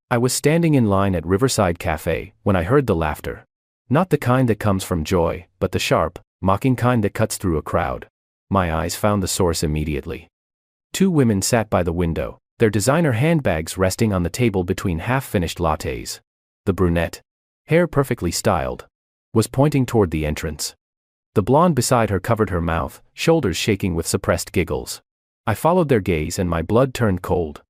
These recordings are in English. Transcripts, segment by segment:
I was standing in line at Riverside Cafe when I heard the laughter. Not the kind that comes from joy, but the sharp, mocking kind that cuts through a crowd. My eyes found the source immediately. Two women sat by the window, their designer handbags resting on the table between half-finished lattes. The brunette, hair perfectly styled, was pointing toward the entrance. The blonde beside her covered her mouth, shoulders shaking with suppressed giggles. I followed their gaze and my blood turned cold.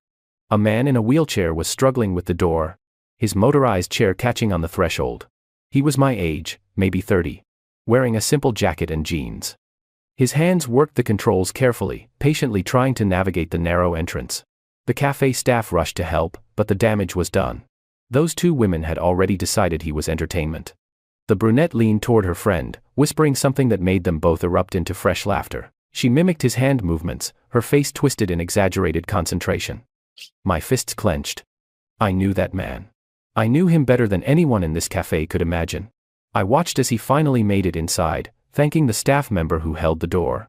A man in a wheelchair was struggling with the door, his motorized chair catching on the threshold. He was my age, maybe 30, wearing a simple jacket and jeans. His hands worked the controls carefully, patiently trying to navigate the narrow entrance. The cafe staff rushed to help, but the damage was done. Those two women had already decided he was entertainment. The brunette leaned toward her friend, whispering something that made them both erupt into fresh laughter. She mimicked his hand movements, her face twisted in exaggerated concentration. My fists clenched. I knew that man. I knew him better than anyone in this cafe could imagine. I watched as he finally made it inside, thanking the staff member who held the door.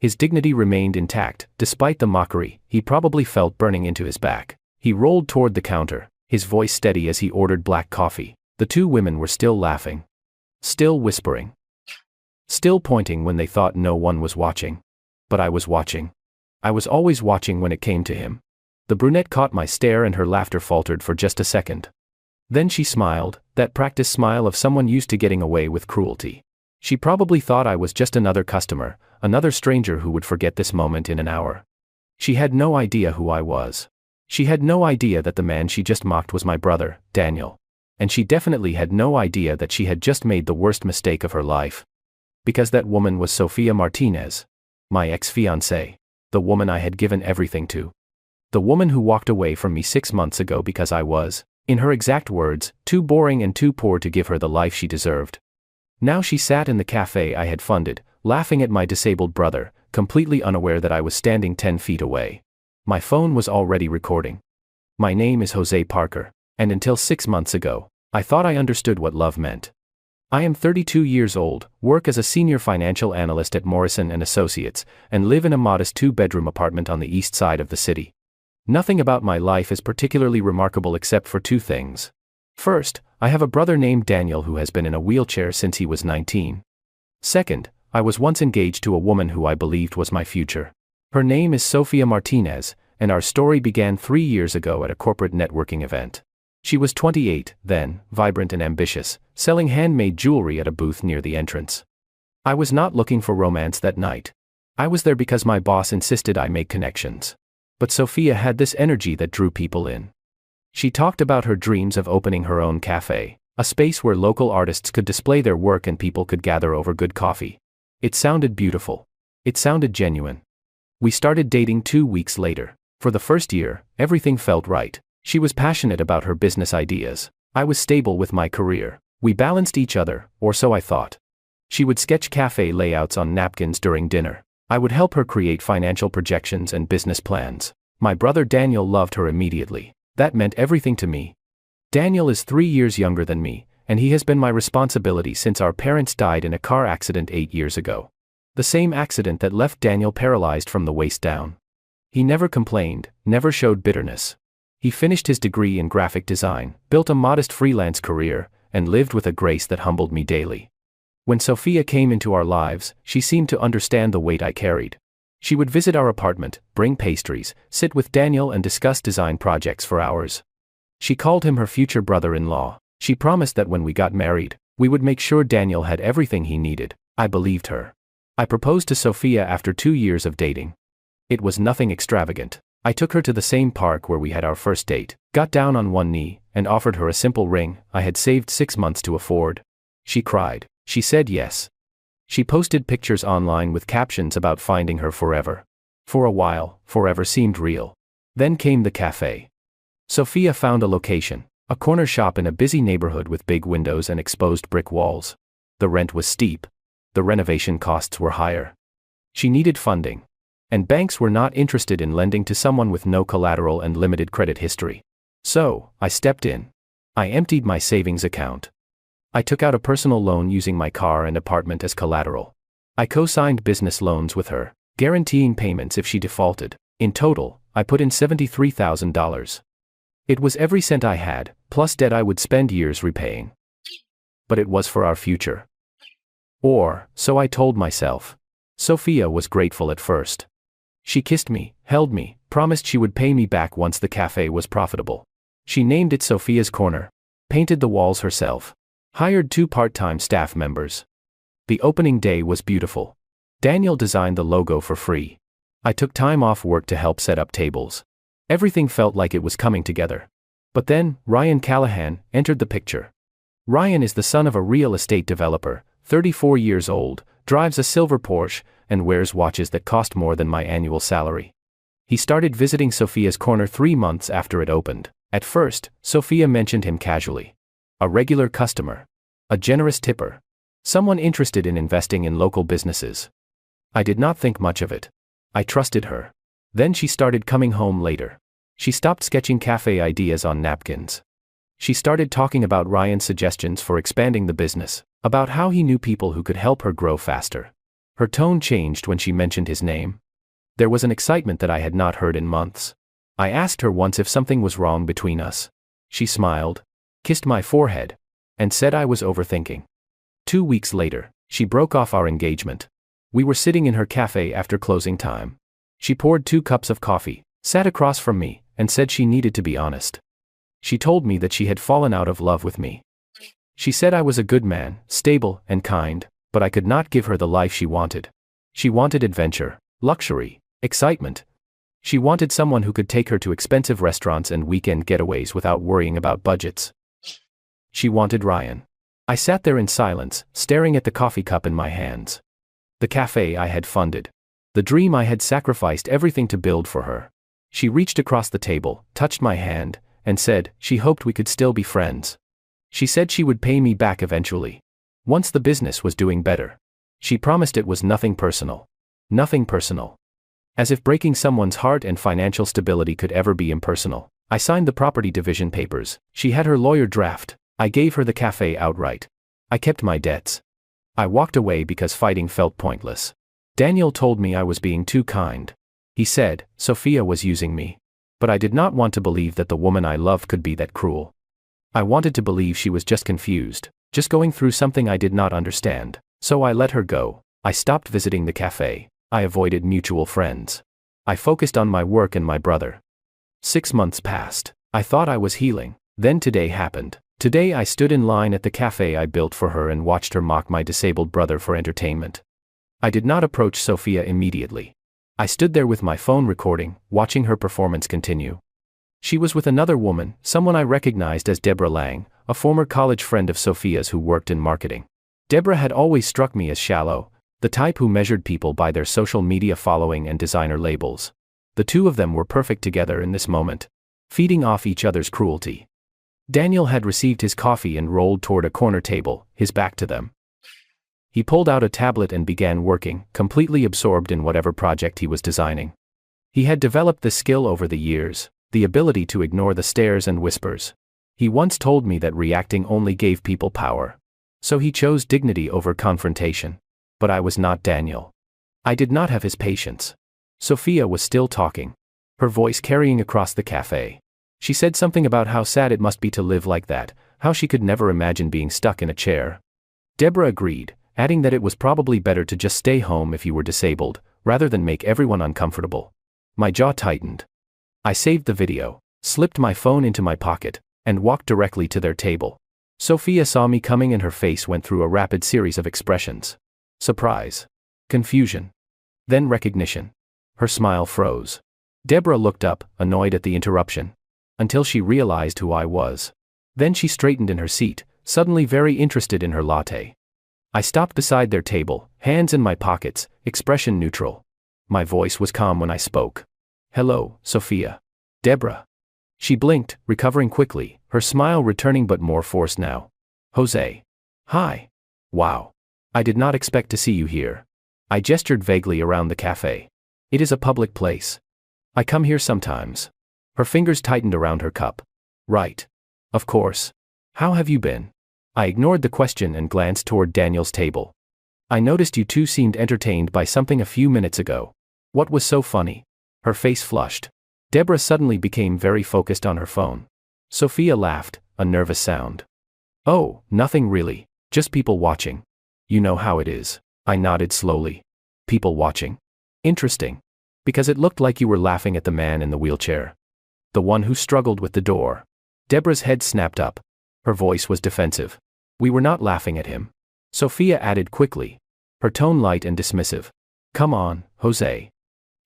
His dignity remained intact, despite the mockery he probably felt burning into his back. He rolled toward the counter, his voice steady as he ordered black coffee. The two women were still laughing. Still whispering. Still pointing when they thought no one was watching. But I was watching. I was always watching when it came to him. The brunette caught my stare and her laughter faltered for just a second. Then she smiled, that practiced smile of someone used to getting away with cruelty. She probably thought I was just another customer, another stranger who would forget this moment in an hour. She had no idea who I was. She had no idea that the man she just mocked was my brother, Daniel. And she definitely had no idea that she had just made the worst mistake of her life. Because that woman was Sofia Martinez. My ex-fiancée. The woman I had given everything to. The woman who walked away from me 6 months ago because I was, in her exact words, too boring and too poor to give her the life she deserved. Now she sat in the cafe I had funded, laughing at my disabled brother, completely unaware that I was standing 10 feet away. My phone was already recording. My name is Jose Parker, and until 6 months ago, I thought I understood what love meant. I am 32 years old, work as a senior financial analyst at Morrison & Associates, and live in a modest 2-bedroom apartment on the east side of the city. Nothing about my life is particularly remarkable except for two things. First, I have a brother named Daniel who has been in a wheelchair since he was 19. Second, I was once engaged to a woman who I believed was my future. Her name is Sofia Martinez, and our story began 3 years ago at a corporate networking event. She was 28, then, vibrant and ambitious, selling handmade jewelry at a booth near the entrance. I was not looking for romance that night. I was there because my boss insisted I make connections. But Sofia had this energy that drew people in. She talked about her dreams of opening her own cafe, a space where local artists could display their work and people could gather over good coffee. It sounded beautiful. It sounded genuine. We started dating 2 weeks later. For the first year, everything felt right. She was passionate about her business ideas. I was stable with my career. We balanced each other, or so I thought. She would sketch cafe layouts on napkins during dinner. I would help her create financial projections and business plans. My brother Daniel loved her immediately. That meant everything to me. Daniel is 3 years younger than me, and he has been my responsibility since our parents died in a car accident 8 years ago. The same accident that left Daniel paralyzed from the waist down. He never complained, never showed bitterness. He finished his degree in graphic design, built a modest freelance career, and lived with a grace that humbled me daily. When Sofia came into our lives, she seemed to understand the weight I carried. She would visit our apartment, bring pastries, sit with Daniel and discuss design projects for hours. She called him her future brother-in-law. She promised that when we got married, we would make sure Daniel had everything he needed. I believed her. I proposed to Sofia after 2 years of dating. It was nothing extravagant. I took her to the same park where we had our first date, got down on one knee, and offered her a simple ring I had saved 6 months to afford. She cried. She said yes. She posted pictures online with captions about finding her forever. For a while, forever seemed real. Then came the cafe. Sofia found a location, a corner shop in a busy neighborhood with big windows and exposed brick walls. The rent was steep. The renovation costs were higher. She needed funding. And banks were not interested in lending to someone with no collateral and limited credit history. So, I stepped in. I emptied my savings account. I took out a personal loan using my car and apartment as collateral. I co-signed business loans with her, guaranteeing payments if she defaulted. In total, I put in $73,000. It was every cent I had, plus debt I would spend years repaying. But it was for our future. Or, so I told myself. Sophia was grateful at first. She kissed me, held me, promised she would pay me back once the cafe was profitable. She named it Sophia's Corner, painted the walls herself, hired 2 part-time staff members. The opening day was beautiful. Daniel designed the logo for free. I took time off work to help set up tables. Everything felt like it was coming together. But then, Ryan Callahan entered the picture. Ryan is the son of a real estate developer, 34 years old, drives a silver Porsche, and wears watches that cost more than my annual salary. He started visiting Sophia's Corner 3 months after it opened. At first, Sophia mentioned him casually. A regular customer. A generous tipper. Someone interested in investing in local businesses. I did not think much of it. I trusted her. Then she started coming home later. She stopped sketching cafe ideas on napkins. She started talking about Ryan's suggestions for expanding the business, about how he knew people who could help her grow faster. Her tone changed when she mentioned his name. There was an excitement that I had not heard in months. I asked her once if something was wrong between us. She smiled, kissed my forehead, and said I was overthinking. 2 weeks later, she broke off our engagement. We were sitting in her cafe after closing time. She poured 2 cups of coffee, sat across from me, and said she needed to be honest. She told me that she had fallen out of love with me. She said I was a good man, stable and kind, but I could not give her the life she wanted. She wanted adventure, luxury, excitement. She wanted someone who could take her to expensive restaurants and weekend getaways without worrying about budgets. She wanted Ryan. I sat there in silence, staring at the coffee cup in my hands. The cafe I had funded. The dream I had sacrificed everything to build for her. She reached across the table, touched my hand, and said she hoped we could still be friends. She said she would pay me back eventually. Once the business was doing better. She promised it was nothing personal. Nothing personal. As if breaking someone's heart and financial stability could ever be impersonal. I signed the property division papers. She had her lawyer draft. I gave her the cafe outright. I kept my debts. I walked away because fighting felt pointless. Daniel told me I was being too kind. He said Sophia was using me. But I did not want to believe that the woman I loved could be that cruel. I wanted to believe she was just confused, just going through something I did not understand. So I let her go. I stopped visiting the cafe. I avoided mutual friends. I focused on my work and my brother. 6 months passed. I thought I was healing. Then today happened. Today I stood in line at the cafe I built for her and watched her mock my disabled brother for entertainment. I did not approach Sophia immediately. I stood there with my phone recording, watching her performance continue. She was with another woman, someone I recognized as Deborah Lang, a former college friend of Sophia's who worked in marketing. Deborah had always struck me as shallow, the type who measured people by their social media following and designer labels. The two of them were perfect together in this moment, feeding off each other's cruelty. Daniel had received his coffee and rolled toward a corner table, his back to them. He pulled out a tablet and began working, completely absorbed in whatever project he was designing. He had developed this skill over the years, the ability to ignore the stares and whispers. He once told me that reacting only gave people power. So he chose dignity over confrontation. But I was not Daniel. I did not have his patience. Sophia was still talking, her voice carrying across the cafe. She said something about how sad it must be to live like that, how she could never imagine being stuck in a chair. Deborah agreed, adding that it was probably better to just stay home if you were disabled, rather than make everyone uncomfortable. My jaw tightened. I saved the video, slipped my phone into my pocket, and walked directly to their table. Sophia saw me coming and her face went through a rapid series of expressions. Surprise. Confusion. Then recognition. Her smile froze. Deborah looked up, annoyed at the interruption. Until she realized who I was. Then she straightened in her seat, suddenly very interested in her latte. I stopped beside their table, hands in my pockets, expression neutral. My voice was calm when I spoke. Hello, Sophia. Deborah. She blinked, recovering quickly, her smile returning but more forced now. Jose. Hi. Wow. I did not expect to see you here. I gestured vaguely around the cafe. It is a public place. I come here sometimes. Her fingers tightened around her cup. Right. Of course. How have you been? I ignored the question and glanced toward Daniel's table. I noticed you two seemed entertained by something a few minutes ago. What was so funny? Her face flushed. Deborah suddenly became very focused on her phone. Sophia laughed, a nervous sound. Oh, nothing really, just people watching. You know how it is. I nodded slowly. People watching? Interesting. Because it looked like you were laughing at the man in the wheelchair. The one who struggled with the door. Deborah's head snapped up. Her voice was defensive. We were not laughing at him. Sophia added quickly, her tone light and dismissive. Come on, Jose.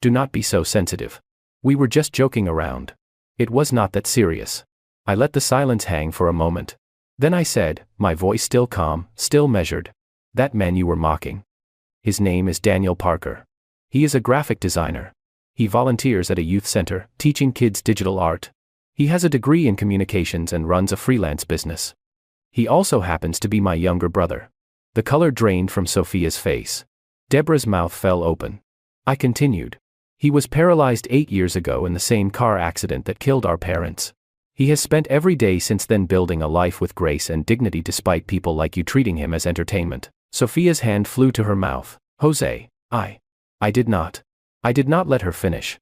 Do not be so sensitive. We were just joking around. It was not that serious. I let the silence hang for a moment. Then I said, my voice still calm, still measured. That man you were mocking. His name is Daniel Parker. He is a graphic designer. He volunteers at a youth center, teaching kids digital art. He has a degree in communications and runs a freelance business. He also happens to be my younger brother. The color drained from Sophia's face. Deborah's mouth fell open. I continued. He was paralyzed 8 years ago in the same car accident that killed our parents. He has spent every day since then building a life with grace and dignity despite people like you treating him as entertainment. Sophia's hand flew to her mouth. Jose, I did not let her finish.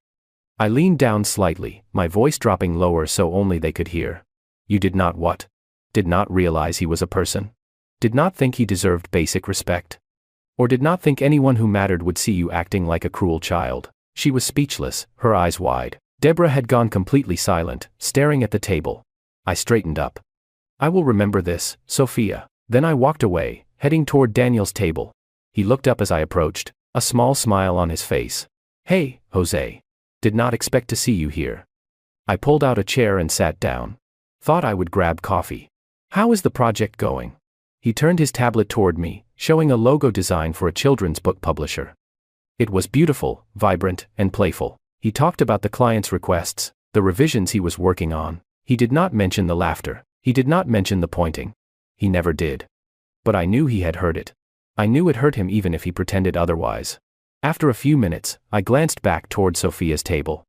I leaned down slightly, my voice dropping lower so only they could hear. You did not what? Did not realize he was a person? Did not think he deserved basic respect? Or did not think anyone who mattered would see you acting like a cruel child? She was speechless, her eyes wide. Deborah had gone completely silent, staring at the table. I straightened up. I will remember this, Sophia. Then I walked away, heading toward Daniel's table. He looked up as I approached, a small smile on his face. Hey, Jose. Did not expect to see you here. I pulled out a chair and sat down. Thought I would grab coffee. How is the project going? He turned his tablet toward me, showing a logo design for a children's book publisher. It was beautiful, vibrant, and playful. He talked about the client's requests, the revisions he was working on. He did not mention the laughter. He did not mention the pointing. He never did. But I knew he had heard it. I knew it hurt him even if he pretended otherwise. After a few minutes, I glanced back toward Sophia's table.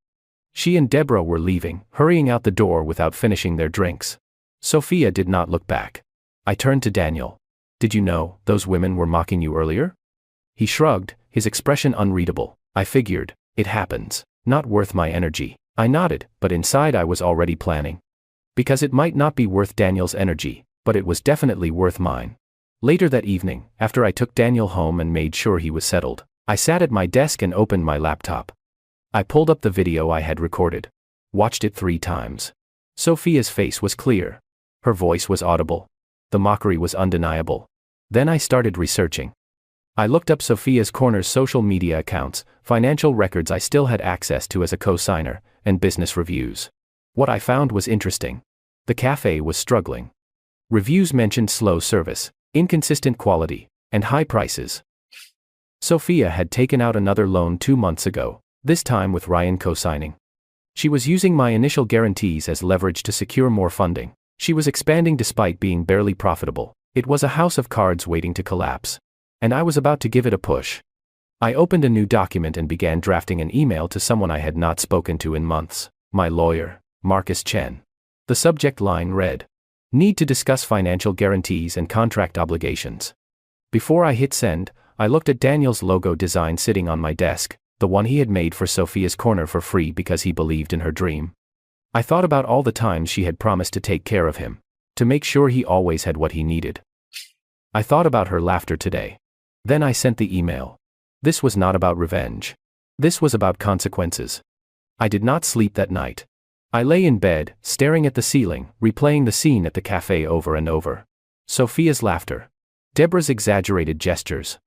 She and Deborah were leaving, hurrying out the door without finishing their drinks. Sophia did not look back. I turned to Daniel. Did you know those women were mocking you earlier? He shrugged, his expression unreadable. I figured, it happens. Not worth my energy. I nodded, but inside I was already planning. Because it might not be worth Daniel's energy, but it was definitely worth mine. Later that evening, after I took Daniel home and made sure he was settled, I sat at my desk and opened my laptop. I pulled up the video I had recorded. Watched it 3 times. Sophia's face was clear. Her voice was audible. The mockery was undeniable. Then I started researching. I looked up Sophia's Corner's social media accounts, financial records I still had access to as a co-signer, and business reviews. What I found was interesting. The cafe was struggling. Reviews mentioned slow service, inconsistent quality, and high prices. Sophia had taken out another loan 2 months ago, this time with Ryan co-signing. She was using my initial guarantees as leverage to secure more funding. She was expanding despite being barely profitable. It was a house of cards waiting to collapse. And I was about to give it a push. I opened a new document and began drafting an email to someone I had not spoken to in months, my lawyer, Marcus Chen. The subject line read, "Need to discuss financial guarantees and contract obligations." Before I hit send, I looked at Daniel's logo design sitting on my desk, the one he had made for Sophia's Corner for free because he believed in her dream. I thought about all the times she had promised to take care of him, to make sure he always had what he needed. I thought about her laughter today. Then I sent the email. This was not about revenge. This was about consequences. I did not sleep that night. I lay in bed, staring at the ceiling, replaying the scene at the cafe over and over. Sophia's laughter. Deborah's exaggerated gestures.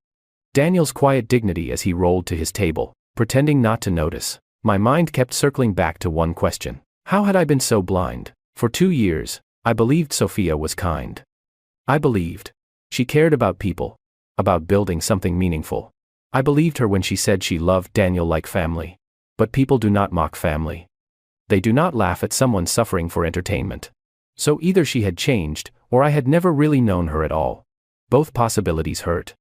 Daniel's quiet dignity as he rolled to his table, pretending not to notice. My mind kept circling back to one question. How had I been so blind? For 2 years, I believed Sophia was kind. I believed she cared about people. About building something meaningful. I believed her when she said she loved Daniel like family. But people do not mock family. They do not laugh at someone suffering for entertainment. So either she had changed, or I had never really known her at all. Both possibilities hurt.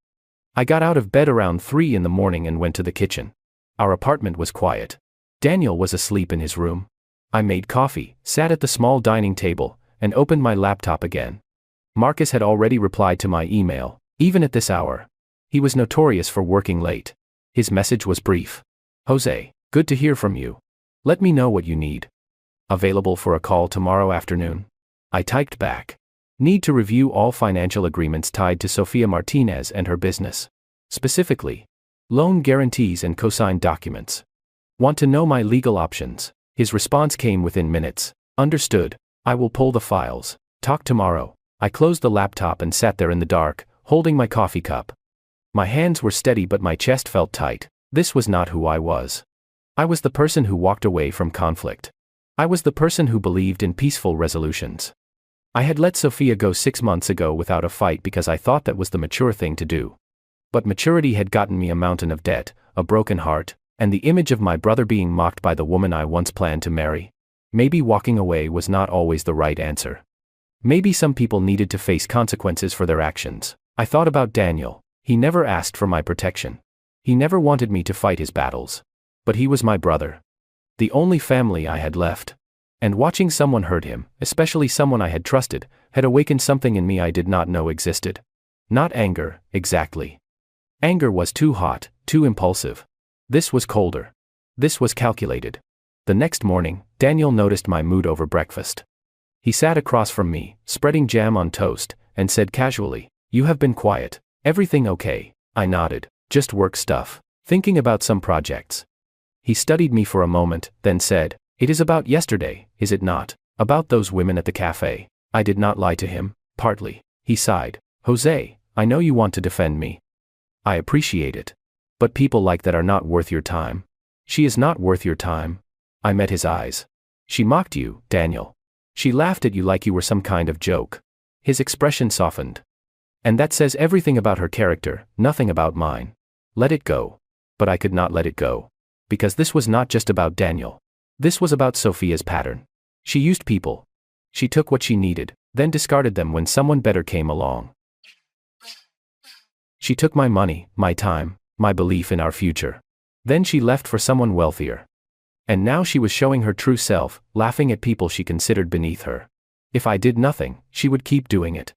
I got out of bed around 3 in the morning and went to the kitchen. Our apartment was quiet. Daniel was asleep in his room. I made coffee, sat at the small dining table, and opened my laptop again. Marcus had already replied to my email. Even at this hour. He was notorious for working late. His message was brief. Jose, good to hear from you. Let me know what you need. Available for a call tomorrow afternoon. I typed back. Need to review all financial agreements tied to Sofia Martinez and her business. Specifically, loan guarantees and co-signed documents. Want to know my legal options? His response came within minutes. Understood. I will pull the files. Talk tomorrow. I closed the laptop and sat there in the dark, holding my coffee cup. My hands were steady but my chest felt tight. This was not who I was. I was the person who walked away from conflict. I was the person who believed in peaceful resolutions. I had let Sofia go 6 months ago without a fight because I thought that was the mature thing to do. But maturity had gotten me a mountain of debt, a broken heart, and the image of my brother being mocked by the woman I once planned to marry. Maybe walking away was not always the right answer. Maybe some people needed to face consequences for their actions. I thought about Daniel. He never asked for my protection. He never wanted me to fight his battles. But he was my brother. The only family I had left. And watching someone hurt him, especially someone I had trusted, had awakened something in me I did not know existed. Not anger, exactly. Anger was too hot, too impulsive. This was colder. This was calculated. The next morning, Daniel noticed my mood over breakfast. He sat across from me, spreading jam on toast, and said casually, "You have been quiet. Everything okay?" I nodded. "Just work stuff. Thinking about some projects." He studied me for a moment, then said, "It is about yesterday, is it not? About those women at the cafe." I did not lie to him, partly. He sighed. "Jose, I know you want to defend me. I appreciate it. But people like that are not worth your time." "She is not worth your time." I met his eyes. "She mocked you, Daniel. She laughed at you like you were some kind of joke." His expression softened. "And that says everything about her character, nothing about mine. Let it go." But I could not let it go. Because this was not just about Daniel. This was about Sofia's pattern. She used people. She took what she needed, then discarded them when someone better came along. She took my money, my time, my belief in our future. Then she left for someone wealthier. And now she was showing her true self, laughing at people she considered beneath her. If I did nothing, she would keep doing it.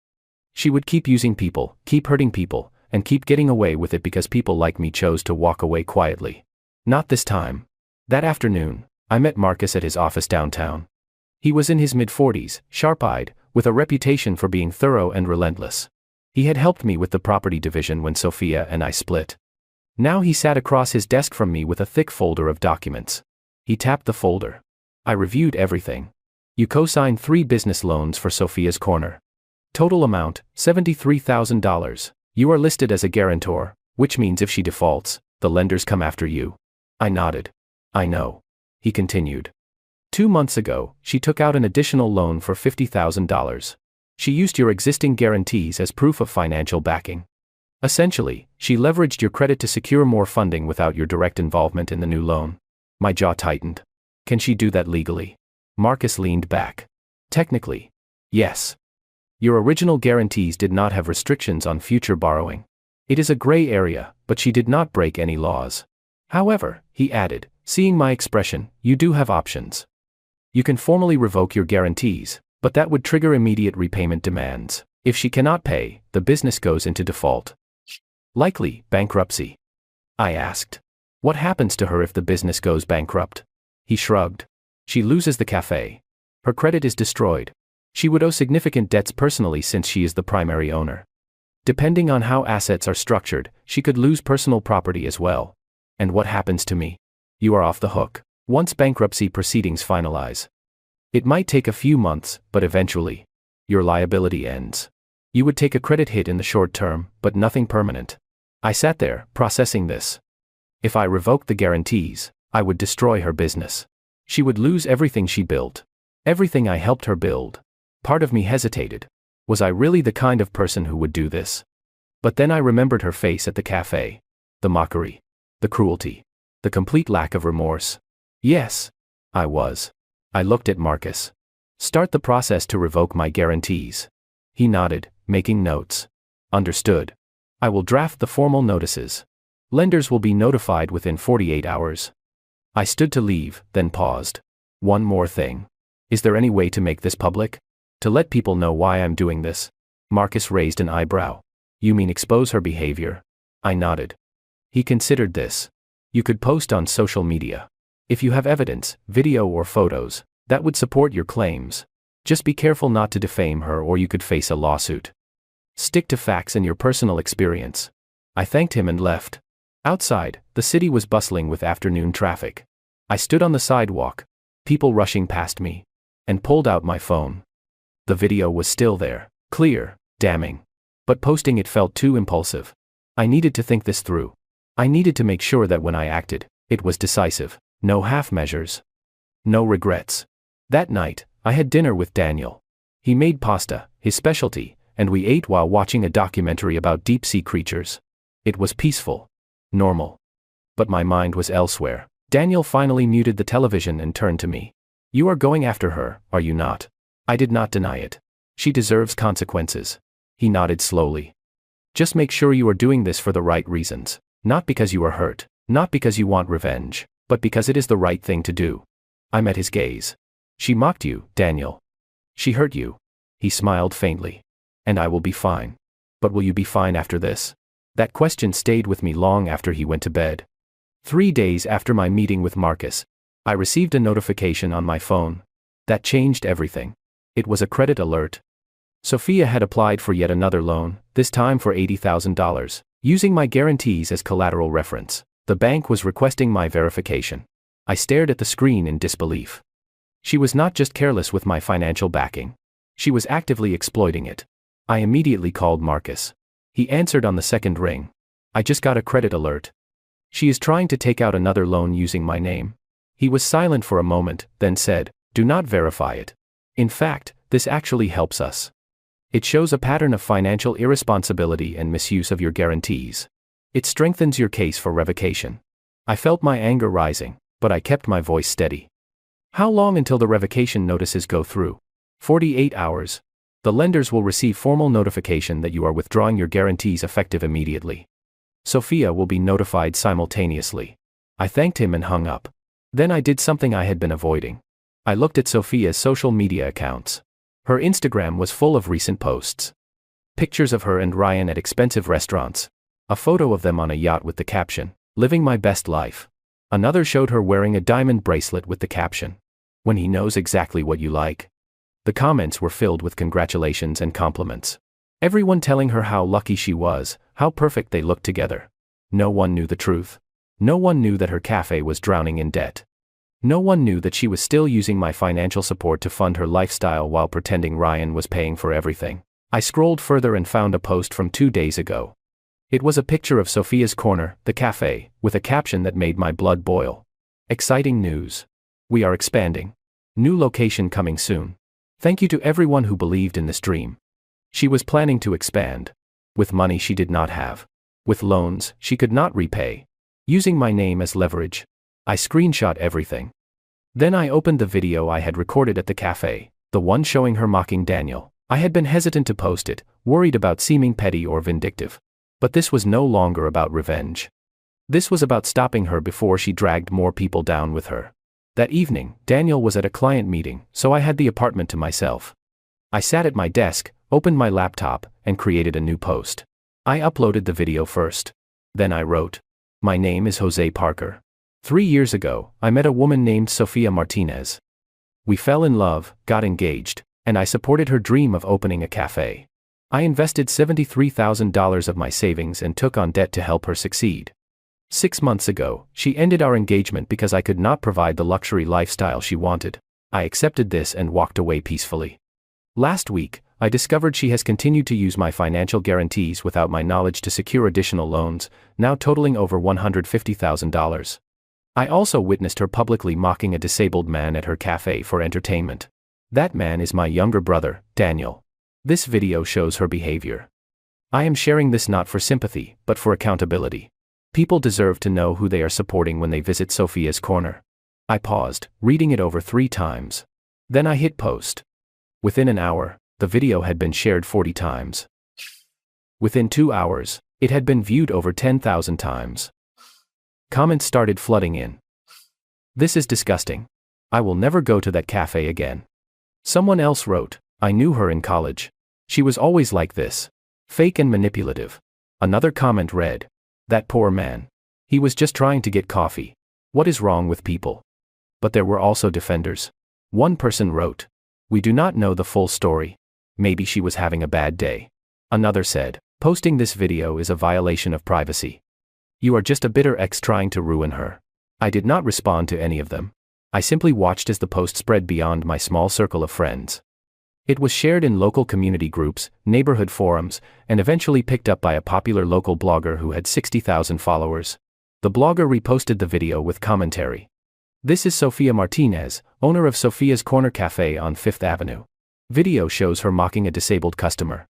She would keep using people, keep hurting people, and keep getting away with it because people like me chose to walk away quietly. Not this time. That afternoon, I met Marcus at his office downtown. He was in his mid-40s, sharp-eyed, with a reputation for being thorough and relentless. He had helped me with the property division when Sofia and I split. Now he sat across his desk from me with a thick folder of documents. He tapped the folder. I reviewed everything. "You co-signed 3 business loans for Sofia's corner. Total amount, $73,000. You are listed as a guarantor, which means if she defaults, the lenders come after you." I nodded. "I know." He continued. 2 months ago, she took out an additional loan for $50,000. She used your existing guarantees as proof of financial backing. Essentially, she leveraged your credit to secure more funding without your direct involvement in the new loan. My jaw tightened. Can she do that legally? Marcus leaned back. Technically, yes. Your original guarantees did not have restrictions on future borrowing. It is a gray area, but she did not break any laws. However, he added, seeing my expression, you do have options. You can formally revoke your guarantees, but that would trigger immediate repayment demands. If she cannot pay, the business goes into default. Likely, bankruptcy. I asked. What happens to her if the business goes bankrupt? He shrugged. She loses the cafe. Her credit is destroyed. She would owe significant debts personally since she is the primary owner. Depending on how assets are structured, she could lose personal property as well. And what happens to me? You are off the hook. Once bankruptcy proceedings finalize. It might take a few months, but eventually, your liability ends. You would take a credit hit in the short term, but nothing permanent. I sat there, processing this. If I revoked the guarantees, I would destroy her business. She would lose everything she built. Everything I helped her build. Part of me hesitated. Was I really the kind of person who would do this? But then I remembered her face at the cafe. The mockery. The cruelty. The complete lack of remorse. Yes, I was. I looked at Marcus. Start the process to revoke my guarantees. He nodded, making notes. Understood. I will draft the formal notices. Lenders will be notified within 48 hours. I stood to leave, then paused. One more thing. Is there any way to make this public? To let people know why I'm doing this? Marcus raised an eyebrow. You mean expose her behavior? I nodded. He considered this. You could post on social media. If you have evidence, video or photos, That would support your claims. Just be careful not to defame her or you could face a lawsuit. Stick to facts and your personal experience. I thanked him and left. Outside, the city was bustling with afternoon traffic. I stood on the sidewalk, people rushing past me, and pulled out my phone. The video was still there, clear, damning. But posting it felt too impulsive. I needed to think this through. I needed to make sure that when I acted, it was decisive. No half measures. No regrets. That night, I had dinner with Daniel. He made pasta, his specialty, and we ate while watching a documentary about deep-sea creatures. It was peaceful. Normal. But my mind was elsewhere. Daniel finally muted the television and turned to me. You are going after her, are you not? I did not deny it. She deserves consequences. He nodded slowly. Just make sure you are doing this for the right reasons. Not because you are hurt, not because you want revenge, but because it is the right thing to do. I met his gaze. She mocked you, Daniel. She hurt you. He smiled faintly. And I will be fine. But will you be fine after this? That question stayed with me long after he went to bed. 3 days after my meeting with Marcus, I received a notification on my phone. That changed everything. It was a credit alert. Sophia had applied for yet another loan, this time for $80,000, using my guarantees as collateral reference. The bank was requesting my verification. I stared at the screen in disbelief. She was not just careless with my financial backing. She was actively exploiting it. I immediately called Marcus. He answered on the second ring. I just got a credit alert. She is trying to take out another loan using my name. He was silent for a moment, then said, do not verify it. In fact, this actually helps us. It shows a pattern of financial irresponsibility and misuse of your guarantees. It strengthens your case for revocation. I felt my anger rising, but I kept my voice steady. How long until the revocation notices go through? 48 hours. The lenders will receive formal notification that you are withdrawing your guarantees effective immediately. Sophia will be notified simultaneously. I thanked him and hung up. Then I did something I had been avoiding. I looked at Sophia's social media accounts. Her Instagram was full of recent posts. Pictures of her and Ryan at expensive restaurants. A photo of them on a yacht with the caption, living my best life. Another showed her wearing a diamond bracelet with the caption, when he knows exactly what you like. The comments were filled with congratulations and compliments. Everyone telling her how lucky she was, how perfect they looked together. No one knew the truth. No one knew that her cafe was drowning in debt. No one knew that she was still using my financial support to fund her lifestyle while pretending Ryan was paying for everything. I scrolled further and found a post from 2 days ago. It was a picture of Sophia's Corner, the cafe, with a caption that made my blood boil. Exciting news. We are expanding. New location coming soon. Thank you to everyone who believed in this dream. She was planning to expand. With money she did not have. With loans she could not repay. Using my name as leverage. I screenshot everything. Then I opened the video I had recorded at the cafe, the one showing her mocking Daniel. I had been hesitant to post it, worried about seeming petty or vindictive. But this was no longer about revenge. This was about stopping her before she dragged more people down with her. That evening, Daniel was at a client meeting, so I had the apartment to myself. I sat at my desk, opened my laptop, and created a new post. I uploaded the video first. Then I wrote, my name is Jose Parker. 3 years ago, I met a woman named Sofia Martinez. We fell in love, got engaged, and I supported her dream of opening a cafe. I invested $73,000 of my savings and took on debt to help her succeed. 6 months ago, she ended our engagement because I could not provide the luxury lifestyle she wanted. I accepted this and walked away peacefully. Last week, I discovered she has continued to use my financial guarantees without my knowledge to secure additional loans, now totaling over $150,000. I also witnessed her publicly mocking a disabled man at her cafe for entertainment. That man is my younger brother, Daniel. This video shows her behavior. I am sharing this not for sympathy, but for accountability. People deserve to know who they are supporting when they visit Sophia's Corner. I paused, reading it over 3 times. Then I hit post. Within an hour, the video had been shared 40 times. Within 2 hours, it had been viewed over 10,000 times. Comments started flooding in. This is disgusting. I will never go to that cafe again. Someone else wrote, I knew her in college. She was always like this. Fake and manipulative. Another comment read, that poor man. He was just trying to get coffee. What is wrong with people? But there were also defenders. One person wrote, "We do not know the full story. Maybe she was having a bad day." Another said, "Posting this video is a violation of privacy. You are just a bitter ex trying to ruin her." I did not respond to any of them. I simply watched as the post spread beyond my small circle of friends. It was shared in local community groups, neighborhood forums, and eventually picked up by a popular local blogger who had 60,000 followers. The blogger reposted the video with commentary. "This is Sofia Martinez, owner of Sofia's Corner Cafe on 5th Avenue. Video shows her mocking a disabled customer.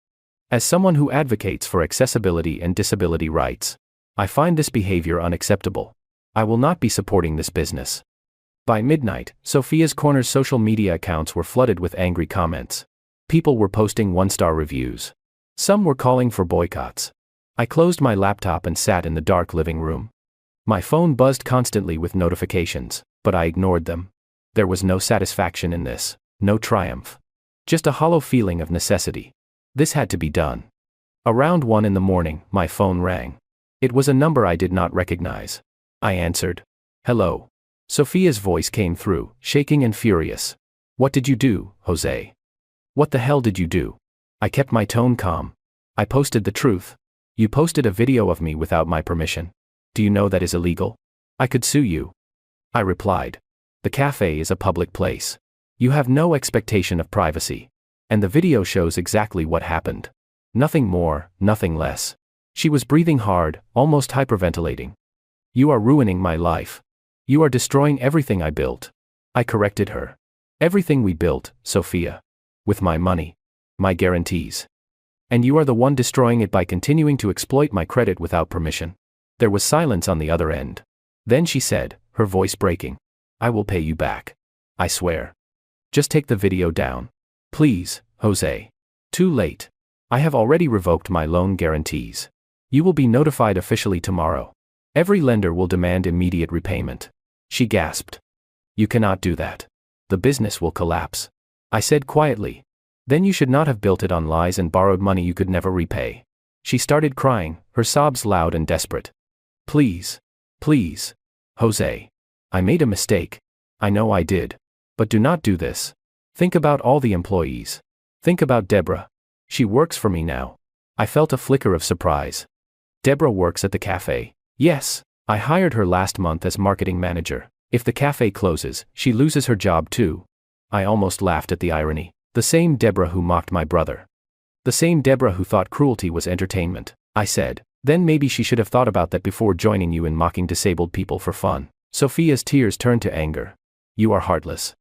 As someone who advocates for accessibility and disability rights, I find this behavior unacceptable. I will not be supporting this business." By midnight, Sofia's Corner's social media accounts were flooded with angry comments. People were posting one-star reviews. Some were calling for boycotts. I closed my laptop and sat in the dark living room. My phone buzzed constantly with notifications, but I ignored them. There was no satisfaction in this, no triumph. Just a hollow feeling of necessity. This had to be done. Around 1 in the morning, my phone rang. It was a number I did not recognize. I answered. "Hello." Sofia's voice came through, shaking and furious. "What did you do, Jose? What the hell did you do?" I kept my tone calm. "I posted the truth. You posted a video of me without my permission. Do you know that is illegal? I could sue you." I replied. "The cafe is a public place. You have no expectation of privacy. And the video shows exactly what happened. Nothing more, nothing less." She was breathing hard, almost hyperventilating. "You are ruining my life. You are destroying everything I built." I corrected her. "Everything we built, Sofia. With my money. My guarantees. And you are the one destroying it by continuing to exploit my credit without permission." There was silence on the other end. Then she said, her voice breaking, "I will pay you back. I swear. Just take the video down. Please, Jose." "Too late. I have already revoked my loan guarantees. You will be notified officially tomorrow. Every lender will demand immediate repayment." She gasped. "You cannot do that. The business will collapse." I said quietly. "Then you should not have built it on lies and borrowed money you could never repay." She started crying, her sobs loud and desperate. "Please. Please. Jose. I made a mistake. I know I did. But do not do this. Think about all the employees. Think about Deborah. She works for me now." I felt a flicker of surprise. "Deborah works at the cafe." "Yes. I hired her last month as marketing manager. If the cafe closes, she loses her job too." I almost laughed at the irony. The same Deborah who mocked my brother. The same Deborah who thought cruelty was entertainment. I said, "Then maybe she should have thought about that before joining you in mocking disabled people for fun." Sofia's tears turned to anger. "You are heartless.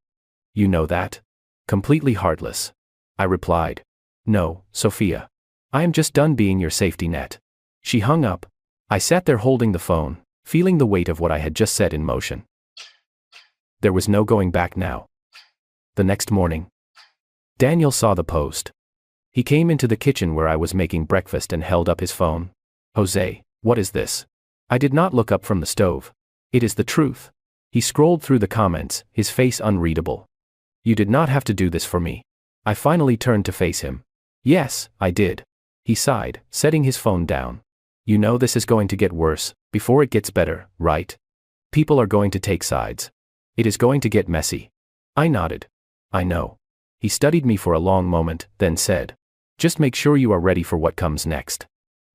You know that? Completely heartless." I replied. "No, Sofia. I am just done being your safety net." She hung up. I sat there holding the phone, feeling the weight of what I had just said in motion. There was no going back now. The next morning, Daniel saw the post. He came into the kitchen where I was making breakfast and held up his phone. "Jose, what is this?" I did not look up from the stove. "It is the truth." He scrolled through the comments, his face unreadable. "You did not have to do this for me." I finally turned to face him. "Yes, I did." He sighed, setting his phone down. "You know this is going to get worse, before it gets better, right? People are going to take sides. It is going to get messy." I nodded. "I know." He studied me for a long moment, then said, "Just make sure you are ready for what comes next.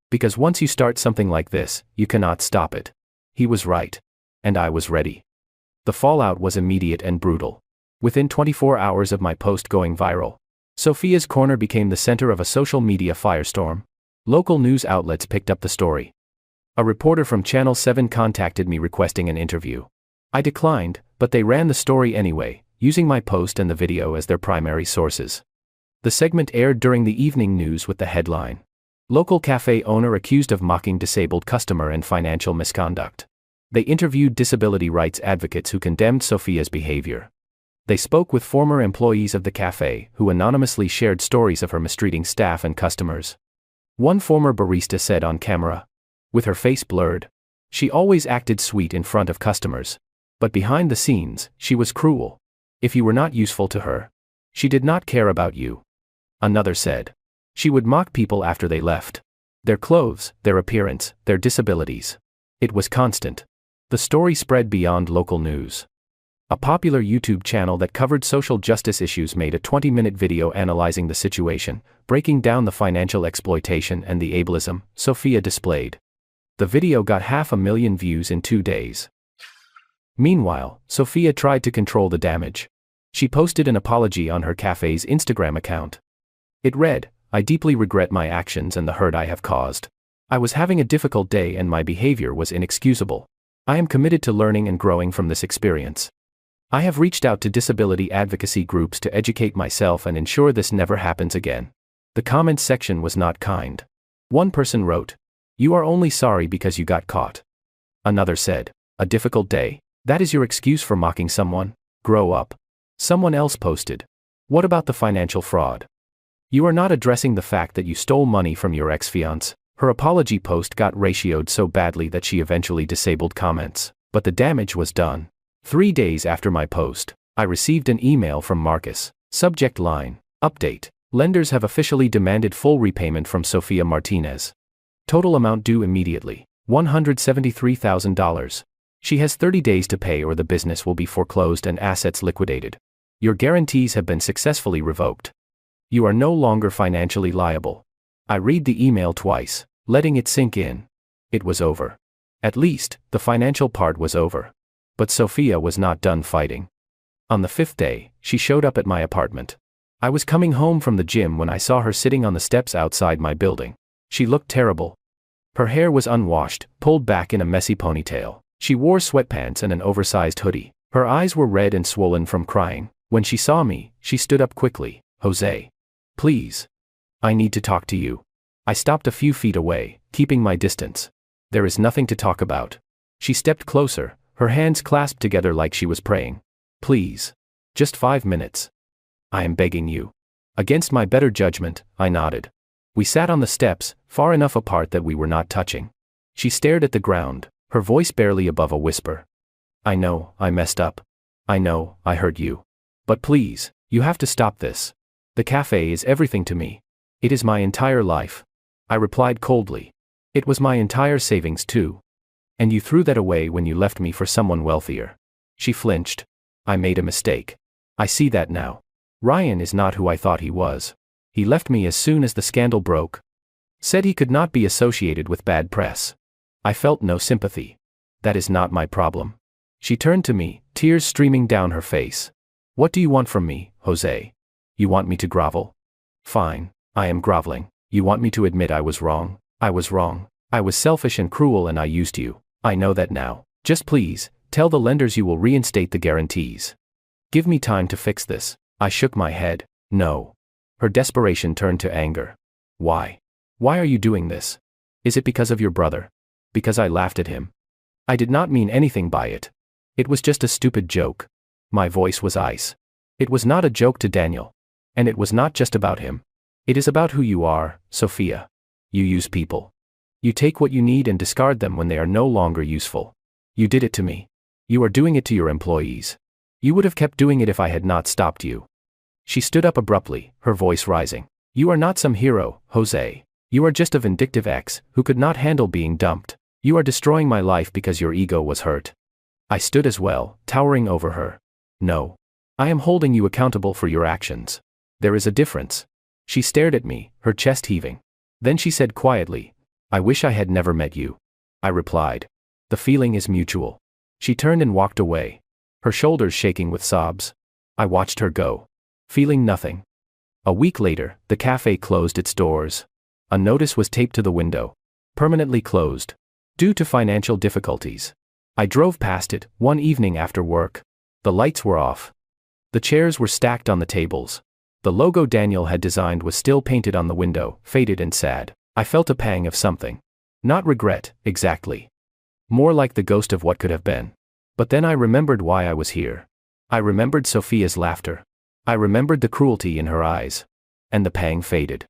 Because once you start something like this, you cannot stop it." He was right. And I was ready. The fallout was immediate and brutal. Within 24 hours of my post going viral, Sofia's Corner became the center of a social media firestorm. Local news outlets picked up the story. A reporter from Channel 7 contacted me requesting an interview. I declined, but they ran the story anyway, using my post and the video as their primary sources. The segment aired during the evening news with the headline, "Local cafe owner accused of mocking disabled customer and financial misconduct." They interviewed disability rights advocates who condemned Sofia's behavior. They spoke with former employees of the cafe who anonymously shared stories of her mistreating staff and customers. One former barista said on camera, with her face blurred, "She always acted sweet in front of customers. But behind the scenes, she was cruel. If you were not useful to her, she did not care about you." Another said, "She would mock people after they left. Their clothes, their appearance, their disabilities. It was constant." The story spread beyond local news. A popular YouTube channel that covered social justice issues made a 20-minute video analyzing the situation, breaking down the financial exploitation and the ableism Sophia displayed. The video got 500,000 views in 2 days. Meanwhile, Sophia tried to control the damage. She posted an apology on her cafe's Instagram account. It read, "I deeply regret my actions and the hurt I have caused. I was having a difficult day and my behavior was inexcusable. I am committed to learning and growing from this experience. I have reached out to disability advocacy groups to educate myself and ensure this never happens again." The comments section was not kind. One person wrote, "You are only sorry because you got caught." Another said, "A difficult day? That is your excuse for mocking someone? Grow up." Someone else posted, "What about the financial fraud? You are not addressing the fact that you stole money from your ex-fiancé." Her apology post got ratioed so badly that she eventually disabled comments, but the damage was done. 3 days after my post, I received an email from Marcus. Subject line, "Update. Lenders have officially demanded full repayment from Sophia Martinez. Total amount due immediately, $173,000. She has 30 days to pay or the business will be foreclosed and assets liquidated. Your guarantees have been successfully revoked. You are no longer financially liable." I read the email twice, letting it sink in. It was over. At least, the financial part was over. But Sophia was not done fighting. On the 5th day, she showed up at my apartment. I was coming home from the gym when I saw her sitting on the steps outside my building. She looked terrible. Her hair was unwashed, pulled back in a messy ponytail. She wore sweatpants and an oversized hoodie. Her eyes were red and swollen from crying. When she saw me, she stood up quickly. "Jose. Please. I need to talk to you." I stopped a few feet away, keeping my distance. "There is nothing to talk about." She stepped closer, her hands clasped together like she was praying. "Please. Just 5 minutes. I am begging you." Against my better judgment, I nodded. We sat on the steps, far enough apart that we were not touching. She stared at the ground, her voice barely above a whisper. "I know, I messed up. I know, I hurt you. But please, you have to stop this. The cafe is everything to me. It is my entire life." I replied coldly. "It was my entire savings too. And you threw that away when you left me for someone wealthier." She flinched. "I made a mistake. I see that now. Ryan is not who I thought he was. He left me as soon as the scandal broke. Said he could not be associated with bad press. I felt no sympathy. That is not my problem." She turned to me, tears streaming down her face. "What do you want from me, Jose? You want me to grovel? Fine, I am groveling. You want me to admit I was wrong? I was wrong. I was selfish and cruel and I used you. I know that now. Just please, tell the lenders you will reinstate the guarantees. Give me time to fix this." I shook my head. "No." Her desperation turned to anger. "Why? Why are you doing this? Is it because of your brother? Because I laughed at him? I did not mean anything by it. It was just a stupid joke." My voice was ice. "It was not a joke to Daniel. And it was not just about him. It is about who you are, Sophia. You use people. You take what you need and discard them when they are no longer useful. You did it to me. You are doing it to your employees. You would have kept doing it if I had not stopped you." She stood up abruptly, her voice rising. "You are not some hero, Jose. You are just a vindictive ex who could not handle being dumped. You are destroying my life because your ego was hurt." I stood as well, towering over her. "No. I am holding you accountable for your actions. There is a difference." She stared at me, her chest heaving. Then she said quietly, "I wish I had never met you." I replied, "The feeling is mutual." She turned and walked away, her shoulders shaking with sobs. I watched her go, feeling nothing. A week later, the cafe closed its doors. A notice was taped to the window. Permanently closed. Due to financial difficulties. I drove past it, one evening after work. The lights were off. The chairs were stacked on the tables. The logo Daniel had designed was still painted on the window, faded and sad. I felt a pang of something. Not regret, exactly. More like the ghost of what could have been. But then I remembered why I was here. I remembered Sophia's laughter. I remembered the cruelty in her eyes. And the pang faded.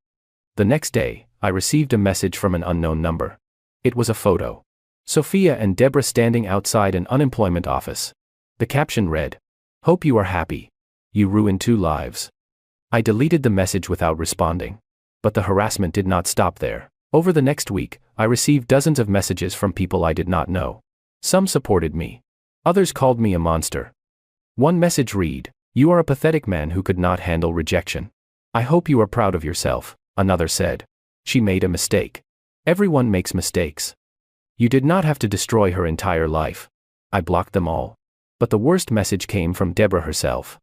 The next day, I received a message from an unknown number. It was a photo. Sophia and Deborah standing outside an unemployment office. The caption read, "Hope you are happy. You ruined 2 lives." I deleted the message without responding. But the harassment did not stop there. Over the next week, I received dozens of messages from people I did not know. Some supported me. Others called me a monster. One message read, "You are a pathetic man who could not handle rejection. I hope you are proud of yourself," another said. "She made a mistake. Everyone makes mistakes. You did not have to destroy her entire life." I blocked them all. But the worst message came from Deborah herself.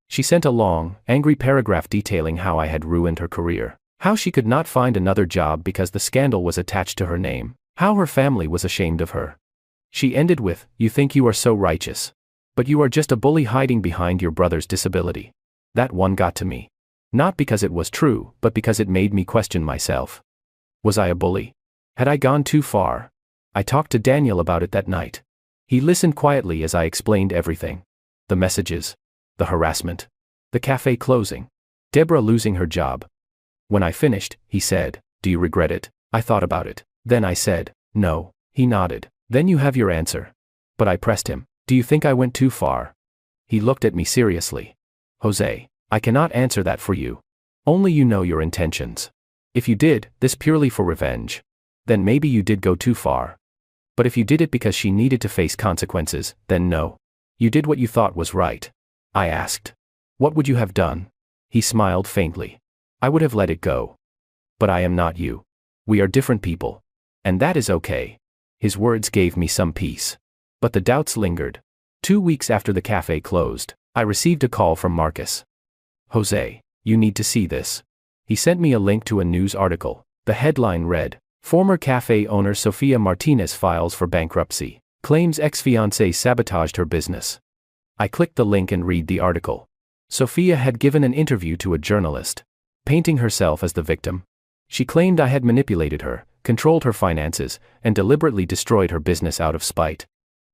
She sent a long, angry paragraph detailing how I had ruined her career, how she could not find another job because the scandal was attached to her name, how her family was ashamed of her. She ended with, "You think you are so righteous. But you are just a bully hiding behind your brother's disability." That one got to me. Not because it was true, but because it made me question myself. Was I a bully? Had I gone too far? I talked to Daniel about it that night. He listened quietly as I explained everything. The messages. The harassment. The cafe closing. Deborah losing her job. When I finished, he said, "Do you regret it?" I thought about it. Then I said, "No." He nodded. "Then you have your answer." But I pressed him. "Do you think I went too far?" He looked at me seriously. "Jose, I cannot answer that for you. Only you know your intentions. If you did this purely for revenge, then maybe you did go too far. But if you did it because she needed to face consequences, then no. You did what you thought was right." I asked, "What would you have done?" He smiled faintly. "I would have let it go. But I am not you. We are different people. And that is okay." His words gave me some peace. But the doubts lingered. 2 weeks after the cafe closed, I received a call from Marcus. "Jose, you need to see this." He sent me a link to a news article. The headline read, "Former cafe owner Sofia Martinez files for bankruptcy, claims ex-fiancé sabotaged her business." I clicked the link and read the article. Sofia had given an interview to a journalist, painting herself as the victim. She claimed I had manipulated her, controlled her finances, and deliberately destroyed her business out of spite.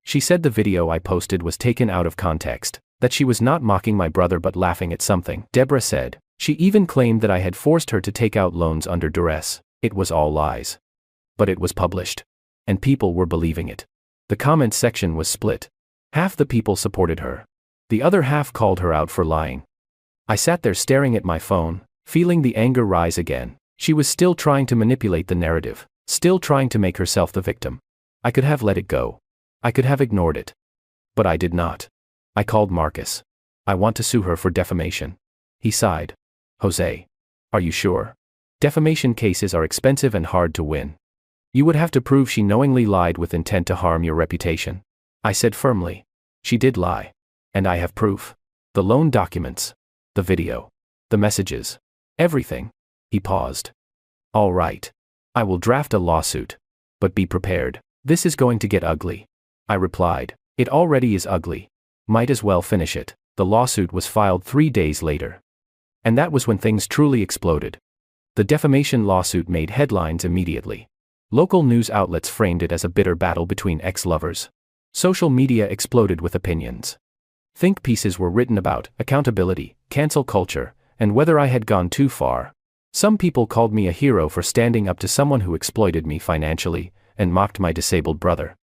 She said the video I posted was taken out of context, that she was not mocking my brother but laughing at something Deborah said. She even claimed that I had forced her to take out loans under duress. It was all lies. But it was published. And people were believing it. The comments section was split. Half the people supported her. The other half called her out for lying. I sat there staring at my phone, feeling the anger rise again. She was still trying to manipulate the narrative, still trying to make herself the victim. I could have let it go. I could have ignored it. But I did not. I called Marcus. "I want to sue her for defamation." He sighed. "Jose, are you sure? Defamation cases are expensive and hard to win. You would have to prove she knowingly lied with intent to harm your reputation." I said firmly. "She did lie. And I have proof. The loan documents. The video. The messages. Everything." He paused. "All right. I will draft a lawsuit. But be prepared. This is going to get ugly." I replied. "It already is ugly. Might as well finish it." The lawsuit was filed 3 days later. And that was when things truly exploded. The defamation lawsuit made headlines immediately. Local news outlets framed it as a bitter battle between ex-lovers. Social media exploded with opinions. Think pieces were written about accountability, cancel culture, and whether I had gone too far. Some people called me a hero for standing up to someone who exploited me financially, and mocked my disabled brother.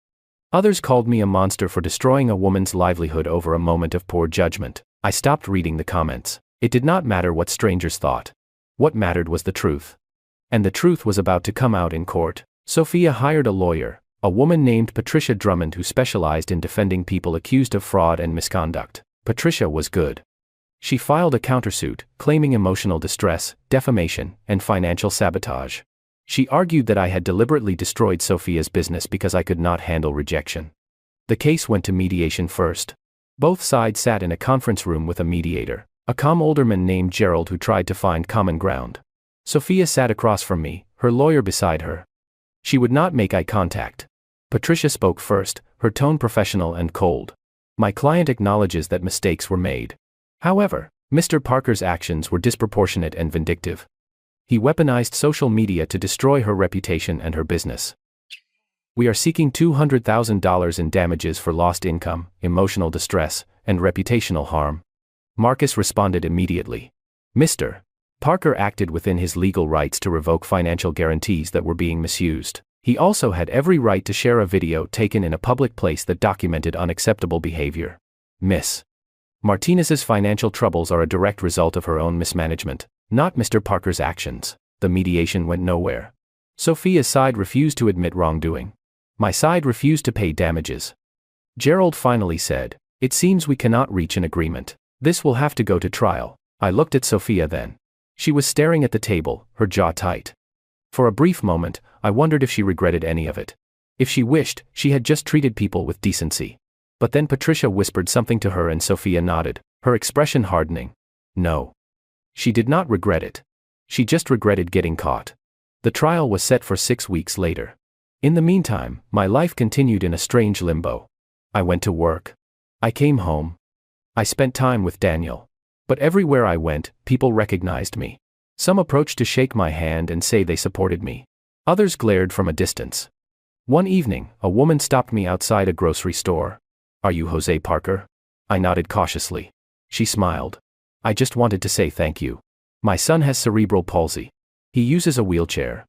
Others called me a monster for destroying a woman's livelihood over a moment of poor judgment. I stopped reading the comments. It did not matter what strangers thought. What mattered was the truth. And the truth was about to come out in court. Sofia hired a lawyer, a woman named Patricia Drummond who specialized in defending people accused of fraud and misconduct. Patricia was good. She filed a countersuit, claiming emotional distress, defamation, and financial sabotage. She argued that I had deliberately destroyed Sofia's business because I could not handle rejection. The case went to mediation first. Both sides sat in a conference room with a mediator, a calm alderman named Gerald who tried to find common ground. Sofia sat across from me, her lawyer beside her. She would not make eye contact. Patricia spoke first, her tone professional and cold. "My client acknowledges that mistakes were made. However, Mr. Parker's actions were disproportionate and vindictive. He weaponized social media to destroy her reputation and her business. We are seeking $200,000 in damages for lost income, emotional distress, and reputational harm." Marcus responded immediately. Mr. Parker acted within his legal rights to revoke financial guarantees that were being misused. He also had every right to share a video taken in a public place that documented unacceptable behavior. Miss Martinez's financial troubles are a direct result of her own mismanagement, not Mr. Parker's actions. The mediation went nowhere. Sofia's side refused to admit wrongdoing. My side refused to pay damages. Gerald finally said, It seems we cannot reach an agreement. This will have to go to trial. I looked at Sophia then. She was staring at the table, her jaw tight. For a brief moment, I wondered if she regretted any of it. If she wished, she had just treated people with decency. But then Patricia whispered something to her and Sophia nodded, her expression hardening. No. She did not regret it. She just regretted getting caught. The trial was set for 6 weeks later. In the meantime, my life continued in a strange limbo. I went to work. I came home. I spent time with Daniel. But everywhere I went, people recognized me. Some approached to shake my hand and say they supported me. Others glared from a distance. One evening, a woman stopped me outside a grocery store. "Are you Jose Parker?" I nodded cautiously. She smiled. "I just wanted to say thank you. My son has cerebral palsy. He uses a wheelchair.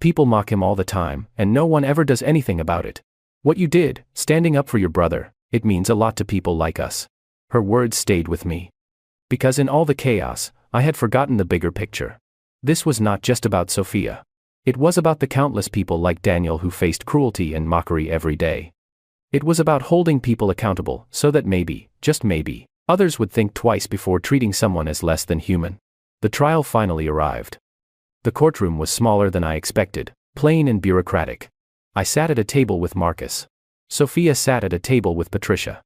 People mock him all the time, and no one ever does anything about it. What you did, standing up for your brother, it means a lot to people like us." Her words stayed with me. Because in all the chaos, I had forgotten the bigger picture. This was not just about Sophia. It was about the countless people like Daniel who faced cruelty and mockery every day. It was about holding people accountable so that maybe, just maybe, others would think twice before treating someone as less than human. The trial finally arrived. The courtroom was smaller than I expected, plain and bureaucratic. I sat at a table with Marcus. Sophia sat at a table with Patricia.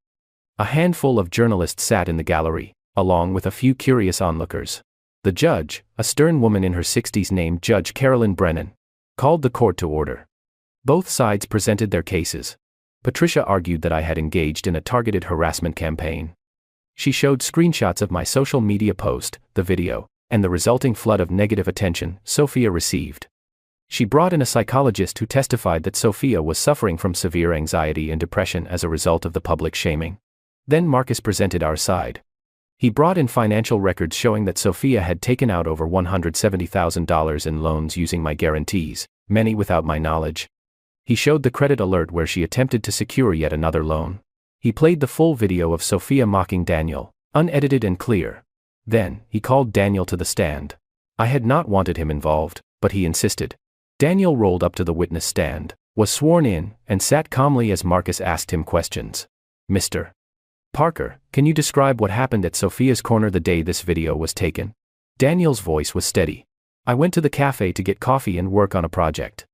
A handful of journalists sat in the gallery, along with a few curious onlookers. The judge, a stern woman in her 60s named Judge Carolyn Brennan, called the court to order. Both sides presented their cases. Patricia argued that I had engaged in a targeted harassment campaign. She showed screenshots of my social media post, the video, and the resulting flood of negative attention Sophia received. She brought in a psychologist who testified that Sophia was suffering from severe anxiety and depression as a result of the public shaming. Then Marcus presented our side. He brought in financial records showing that Sophia had taken out over $170,000 in loans using my guarantees, many without my knowledge. He showed the credit alert where she attempted to secure yet another loan. He played the full video of Sophia mocking Daniel, unedited and clear. Then, he called Daniel to the stand. I had not wanted him involved, but he insisted. Daniel rolled up to the witness stand, was sworn in, and sat calmly as Marcus asked him questions. "Mr. Parker, can you describe what happened at Sophia's corner the day this video was taken?" Daniel's voice was steady. "I went to the cafe to get coffee and work on a project.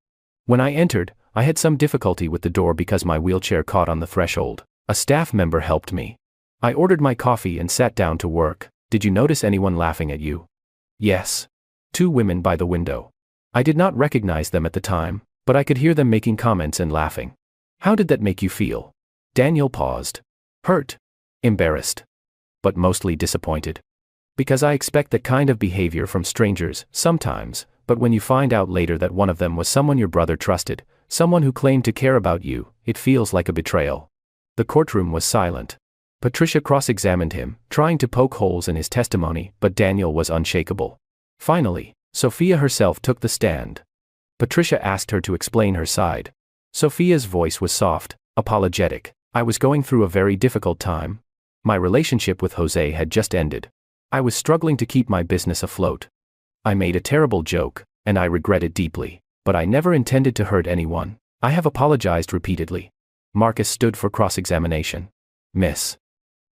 When I entered, I had some difficulty with the door because my wheelchair caught on the threshold. A staff member helped me. I ordered my coffee and sat down to work. Did you notice anyone laughing at you?" "Yes. 2 women by the window. I did not recognize them at the time, but I could hear them making comments and laughing." "How did that make you feel?" Daniel paused. "Hurt. Embarrassed. But mostly disappointed. Because I expect that kind of behavior from strangers, sometimes, but when you find out later that one of them was someone your brother trusted, someone who claimed to care about you, it feels like a betrayal." The courtroom was silent. Patricia cross-examined him, trying to poke holes in his testimony, but Daniel was unshakable. Finally, Sophia herself took the stand. Patricia asked her to explain her side. Sophia's voice was soft, apologetic. "I was going through a very difficult time. My relationship with Jose had just ended. I was struggling to keep my business afloat. I made a terrible joke, and I regret it deeply, but I never intended to hurt anyone. I have apologized repeatedly." Marcus stood for cross-examination. "Miss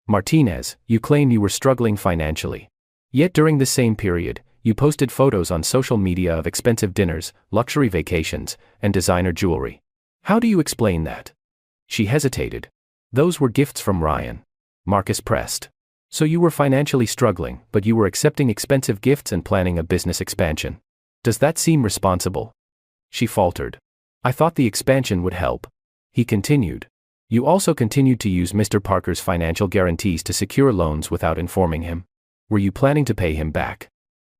Martinez, you claim you were struggling financially. Yet during this same period, you posted photos on social media of expensive dinners, luxury vacations, and designer jewelry. How do you explain that?" She hesitated. "Those were gifts from Ryan." Marcus pressed. "So you were financially struggling, but you were accepting expensive gifts and planning a business expansion. Does that seem responsible?" She faltered. "I thought the expansion would help." He continued. "You also continued to use Mr. Parker's financial guarantees to secure loans without informing him. Were you planning to pay him back?"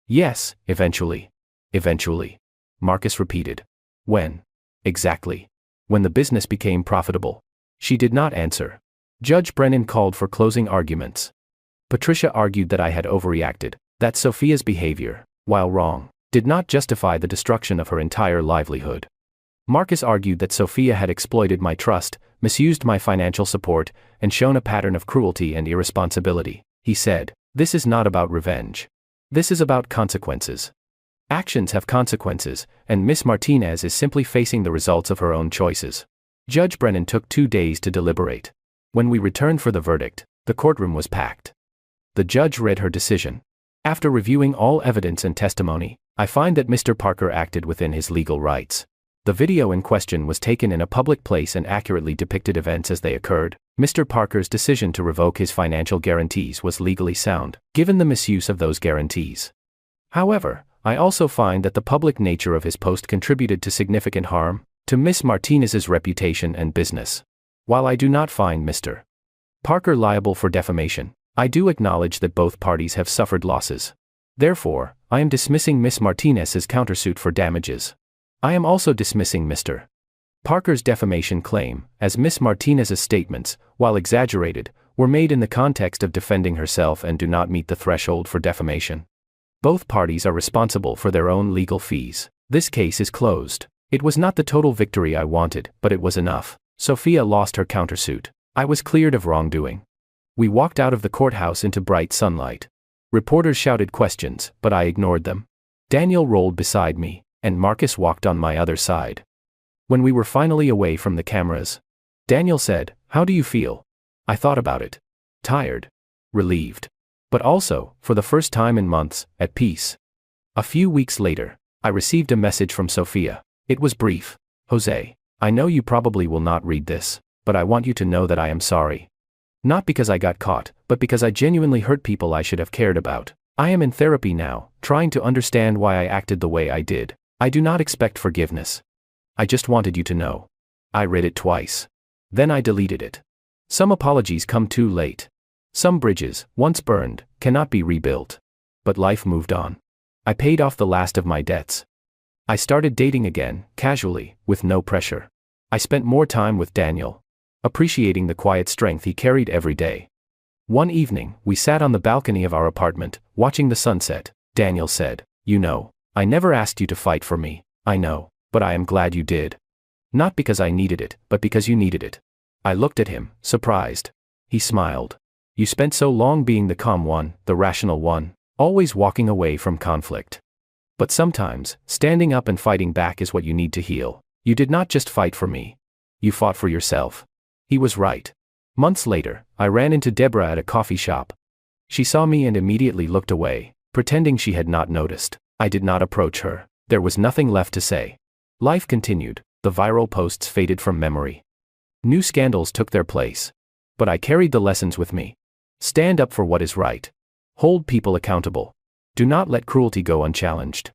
"Yes, eventually." "Eventually," Marcus repeated. "When? Exactly." "When the business became profitable." She did not answer. Judge Brennan called for closing arguments. Patricia argued that I had overreacted, that Sophia's behavior, while wrong, did not justify the destruction of her entire livelihood. Marcus argued that Sophia had exploited my trust, misused my financial support, and shown a pattern of cruelty and irresponsibility. He said, "This is not about revenge. This is about consequences. Actions have consequences, and Miss Martinez is simply facing the results of her own choices." Judge Brennan took 2 days to deliberate. When we returned for the verdict, the courtroom was packed. The judge read her decision. After reviewing all evidence and testimony, I find that Mr. Parker acted within his legal rights. The video in question was taken in a public place and accurately depicted events as they occurred. Mr. Parker's decision to revoke his financial guarantees was legally sound, given the misuse of those guarantees. However, I also find that the public nature of his post contributed to significant harm to Miss Martinez's reputation and business. While I do not find Mr. Parker liable for defamation, I do acknowledge that both parties have suffered losses. Therefore, I am dismissing Miss Martinez's countersuit for damages. I am also dismissing Mr. Parker's defamation claim, as Miss Martinez's statements, while exaggerated, were made in the context of defending herself and do not meet the threshold for defamation. Both parties are responsible for their own legal fees. This case is closed. It was not the total victory I wanted, but it was enough. Sophia lost her countersuit. I was cleared of wrongdoing. We walked out of the courthouse into bright sunlight. Reporters shouted questions, but I ignored them. Daniel rolled beside me, and Marcus walked on my other side. When we were finally away from the cameras, Daniel said, "How do you feel?" I thought about it. Tired. Relieved. But also, for the first time in months, at peace. A few weeks later, I received a message from Sophia. It was brief. "Jose, I know you probably will not read this, but I want you to know that I am sorry. Not because I got caught, but because I genuinely hurt people I should have cared about. I am in therapy now, trying to understand why I acted the way I did. I do not expect forgiveness. I just wanted you to know." I read it twice. Then I deleted it. Some apologies come too late. Some bridges, once burned, cannot be rebuilt. But life moved on. I paid off the last of my debts. I started dating again, casually, with no pressure. I spent more time with Daniel, appreciating the quiet strength he carried every day. One evening, we sat on the balcony of our apartment, watching the sunset. Daniel said, "You know, I never asked you to fight for me, I know, but I am glad you did. Not because I needed it, but because you needed it." I looked at him, surprised. He smiled. "You spent so long being the calm one, the rational one, always walking away from conflict. But sometimes, standing up and fighting back is what you need to heal. You did not just fight for me. You fought for yourself." He was right. Months later, I ran into Deborah at a coffee shop. She saw me and immediately looked away, pretending she had not noticed. I did not approach her. There was nothing left to say. Life continued. The viral posts faded from memory. New scandals took their place. But I carried the lessons with me. Stand up for what is right. Hold people accountable. Do not let cruelty go unchallenged.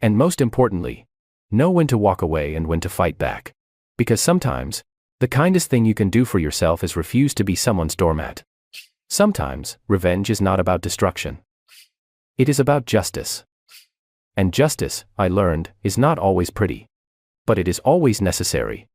And most importantly, know when to walk away and when to fight back. Because sometimes, the kindest thing you can do for yourself is refuse to be someone's doormat. Sometimes, revenge is not about destruction. It is about justice. And justice, I learned, is not always pretty. But it is always necessary.